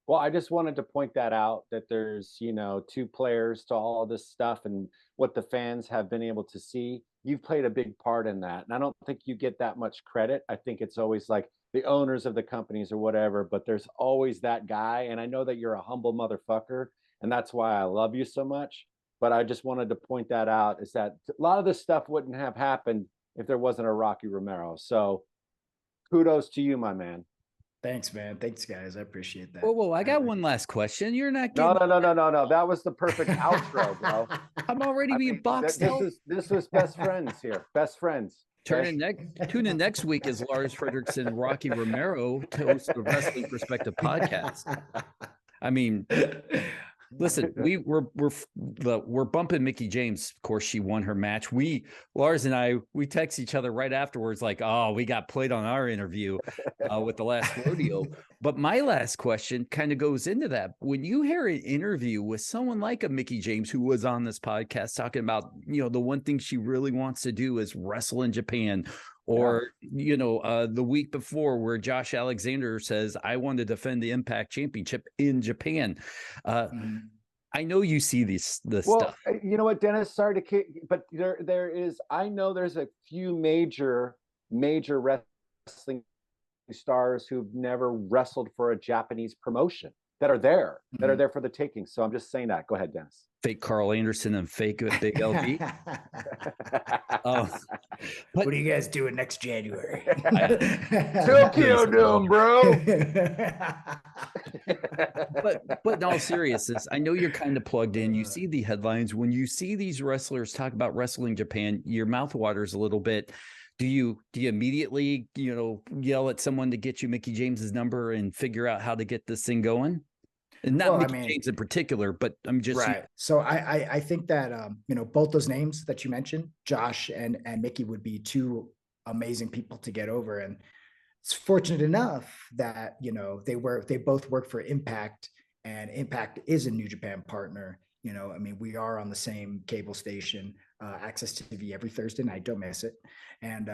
Well, I just wanted to point that out, that there's, two players to all this stuff, and what the fans have been able to see. You've played a big part in that. And I don't think you get that much credit. I think it's always like the owners of the companies or whatever, but there's always that guy. And I know that you're a humble motherfucker, and that's why I love you so much. But I just wanted to point that out, is that a lot of this stuff wouldn't have happened if there wasn't a Rocky Romero. So kudos to you, my man. Thanks, man. Thanks, guys. I appreciate that. Whoa, I got one last question. You're not getting... No. That was the perfect outro, bro. I'm already being boxed out. This was best friends here. Best friends. Tune in next week as Lars Fredrickson and Rocky Romero host the Wrestling Perspective podcast. I mean, listen, we're bumping Mickie James. Of course, she won her match. Lars and I text each other right afterwards, like, oh, we got played on our interview with the last rodeo. But my last question kind of goes into that. When you hear an interview with someone like a Mickie James, who was on this podcast talking about, the one thing she really wants to do is wrestle in Japan, or, the week before where Josh Alexander says, I want to defend the Impact Championship in Japan. I know you see this stuff. You know what, Dennis, sorry to, but I know there's a few major wrestling stars who've never wrestled for a Japanese promotion that are there for the taking. So I'm just saying that. Go ahead, Dennis. Fake Karl Anderson and fake Big LD. What are you guys doing next January? Tokyo Dome, bro. but in all seriousness, I know you're kind of plugged in. You see the headlines. When you see these wrestlers talk about wrestling Japan, your mouth waters a little bit. Do you immediately, yell at someone to get you Mickie James's number and figure out how to get this thing going? And not Mickie James in particular, but I'm just right. So I think that both those names that you mentioned, Josh and Mickie, would be two amazing people to get over. And it's fortunate enough that they both work for Impact, and Impact is a New Japan partner. We are on the same cable station, Access TV, every Thursday night. Don't miss it. And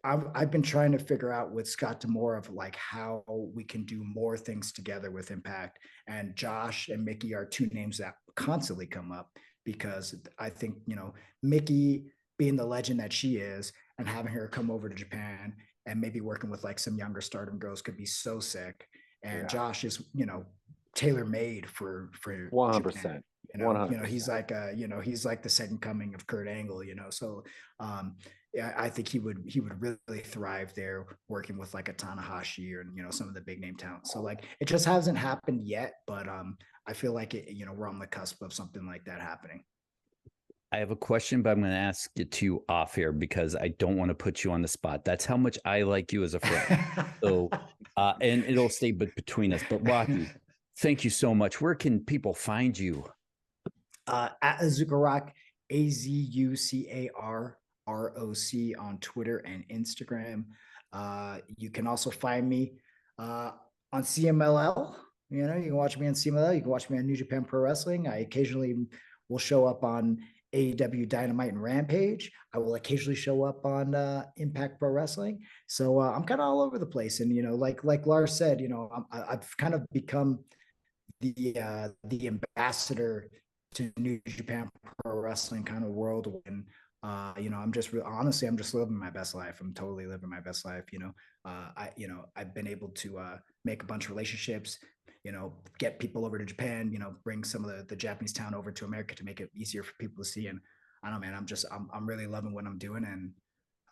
I've been trying to figure out with Scott D'Amore of how we can do more things together with Impact. And Josh and Mickie are two names that constantly come up, because I think, Mickie, being the legend that she is, and having her come over to Japan and maybe working with some younger Stardom girls could be so sick. And Josh is, tailor-made for 100%. Japan. 100%. He's like the second coming of Kurt Angle, so I think he would really thrive there, working with a Tanahashi or some of the big name talent. So it just hasn't happened yet, but I feel like we're on the cusp of something like that happening. I have a question, but I'm going to ask it to you off here because I don't want to put you on the spot. That's how much I like you as a friend. So and it'll stay between us. But Rocky, thank you so much. Where can people find you? At Azukarock, AZUCARROC on Twitter and Instagram. You can also find me on CMLL. You can watch me on CMLL. You can watch me on New Japan Pro Wrestling. I occasionally will show up on AEW Dynamite and Rampage. I will occasionally show up on Impact Pro Wrestling. So I'm kind of all over the place. And like Lars said, I've kind of become the ambassador to New Japan Pro Wrestling kind of world. And I'm just honestly, I'm just living my best life. I'm totally living my best life. I've been able to make a bunch of relationships, get people over to Japan, bring some of the Japanese talent over to America to make it easier for people to see. And I don't know, man, I'm really loving what I'm doing. And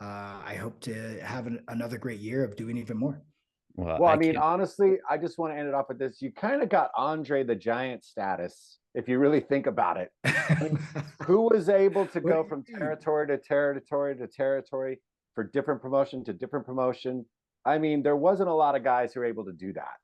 I hope to have another great year of doing even more. Well, I mean, honestly, I just want to end it off with this. You kind of got Andre the Giant status, if you really think about it. Who was able to go from territory to territory to territory for different promotion to different promotion? I mean, there wasn't a lot of guys who were able to do that.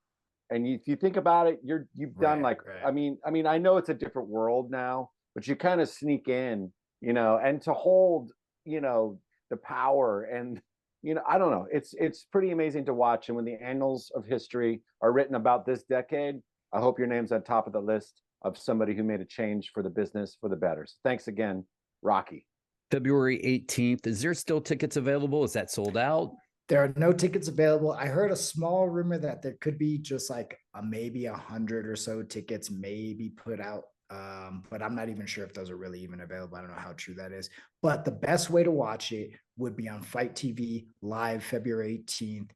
And if you think about it, you've done like, I mean, I know it's a different world now, but you kind of sneak in, you know, and to hold, you know, the power and, you know, I don't know. It's pretty amazing to watch. And when the annals of history are written about this decade, I hope your name's on top of the list of somebody who made a change for the business for the better. So thanks again, Rocky. February 18th. Is there still tickets available? Is that sold out? There are no tickets available. I heard a small rumor that there could be just like maybe 100 or so tickets maybe put out. But I'm not even sure if those are really even available. I don't know how true that is. But the best way to watch it would be on Fight TV live February 18th.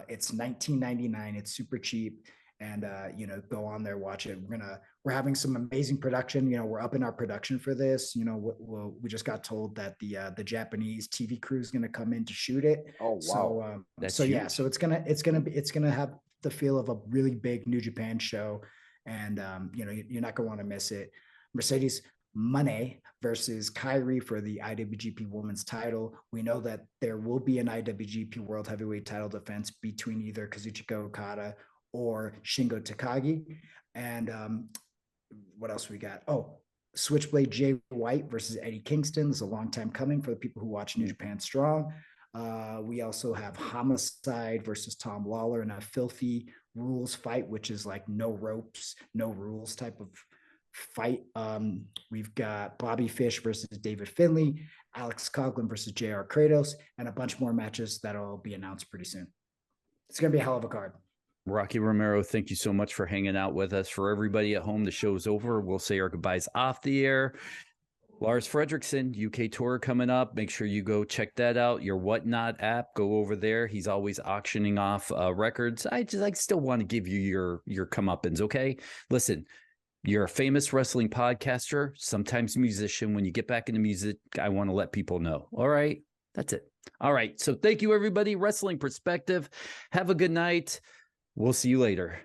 It's $19.99. It's super cheap. And you know, go on there, watch it. We're having some amazing production. You know, we're up in our production for this. You know, we just got told that the Japanese TV crew is going to come in to shoot it. Oh wow! So yeah, so it's gonna have the feel of a really big New Japan show, and you know, you're not gonna want to miss it. Mercedes Moné versus Kyrie for the IWGP Women's title. We know that there will be an IWGP World Heavyweight title defense between either Kazuchika Okada or Shingo Takagi. And what else we got? Oh, Switchblade Jay White versus Eddie Kingston. This is a long time coming for the people who watch New Japan Strong. We also have Homicide versus Tom Lawler in a filthy rules fight, which is like no ropes, no rules type of fight. We've got Bobby Fish versus David Finlay, Alex Coughlin versus JR Kratos, and a bunch more matches that'll be announced pretty soon. It's going to be a hell of a card. Rocky Romero, thank you so much for hanging out with us. For everybody at home, the show's over. We'll say our goodbyes off the air. Lars Fredrickson, UK tour coming up. Make sure you go check that out. Your Whatnot app, go over there. He's always auctioning off records. I still want to give you your comeuppance, okay? Listen, you're a famous wrestling podcaster, sometimes musician. When you get back into music, I want to let people know. All right, that's it. All right, so thank you, everybody. Wrestling Perspective. Have a good night. We'll see you later.